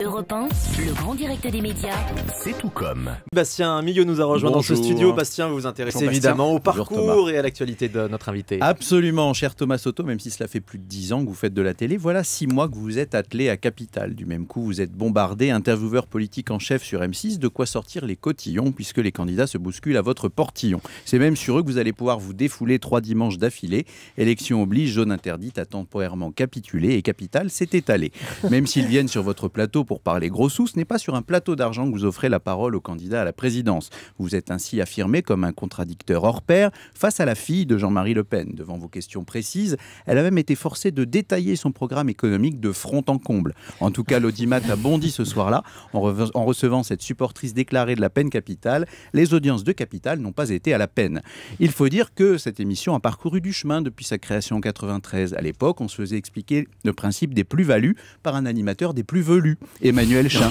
Europe 1, le grand direct des médias. C'est tout comme. Bastien Millot nous a rejoint dans ce studio. Bastien, vous vous intéressez Bonjour, évidemment au Bonjour, parcours et à l'actualité de notre invité. Absolument, cher Thomas Soto, même si cela fait plus de 10 ans que vous faites de la télé, voilà 6 mois que vous vous êtes attelé à Capital. Du même coup, vous êtes bombardé, intervieweur politique en chef sur M6, de quoi sortir les cotillons, puisque les candidats se bousculent à votre portillon. C'est même sur eux que vous allez pouvoir vous défouler 3 dimanches d'affilée. Élection oblige, zone interdite a temporairement capitulé et Capital s'est étalé. Même s'ils viennent sur votre plateau pour parler gros sous, ce n'est pas sur un plateau d'argent que vous offrez la parole au candidat à la présidence. Vous vous êtes ainsi affirmé comme un contradicteur hors pair face à la fille de Jean-Marie Le Pen. Devant vos questions précises, elle a même été forcée de détailler son programme économique de front en comble. En tout cas, l'audimat a bondi ce soir-là en recevant cette supportrice déclarée de la peine capitale. Les audiences de Capital n'ont pas été à la peine. Il faut dire que cette émission a parcouru du chemin depuis sa création en 93. À l'époque, on se faisait expliquer le principe des plus-values par un animateur des plus velus, Emmanuel Chin.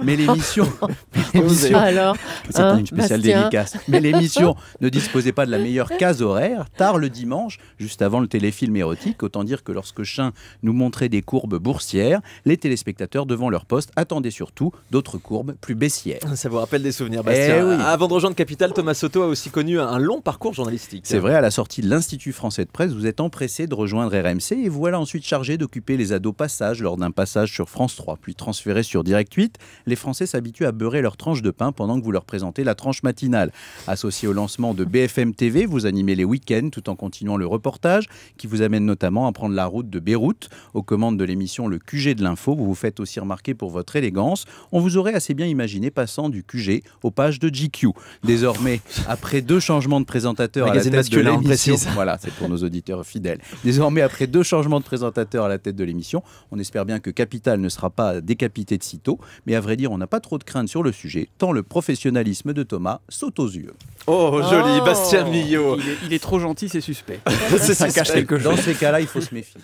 Mais l'émission... Alors, c'est une spéciale dédicace. Mais l'émission ne disposait pas de la meilleure case horaire. Tard le dimanche, juste avant le téléfilm érotique, autant dire que lorsque Chin nous montrait des courbes boursières, les téléspectateurs devant leur poste attendaient surtout d'autres courbes plus baissières. Ça vous rappelle des souvenirs, Bastien. Oui. Avant de rejoindre Capital, Thomas Soto a aussi connu un long parcours journalistique. C'est vrai, à la sortie de l'Institut français de presse, vous êtes empressé de rejoindre RMC et vous voilà ensuite chargé d'occuper les ados passages lors d'un passage sur France 3, puis transféré sur Direct 8. Les Français s'habituent à beurrer leur tranche de pain pendant que vous leur présentez la tranche matinale. Associé au lancement de BFM TV, vous animez les week-ends tout en continuant le reportage qui vous amène notamment à prendre la route de Beyrouth. Aux commandes de l'émission Le QG de l'info, vous vous faites aussi remarquer pour votre élégance. On vous aurait assez bien imaginé passant du QG aux pages de GQ. Désormais, après 2 changements de présentateur à la tête de l'émission, voilà, c'est pour nos auditeurs fidèles. Désormais, après 2 changements de présentateur à la tête de l'émission, on espère bien que Capital ne sera pas décapité de sitôt. Mais à vrai dire, on n'a pas trop de crainte sur le sujet, tant le professionnalisme de Thomas saute aux yeux. Oh, joli, Bastien Millot. il est trop gentil, c'est suspect. Ça cache quelque chose. Dans ces cas-là, il faut se méfier.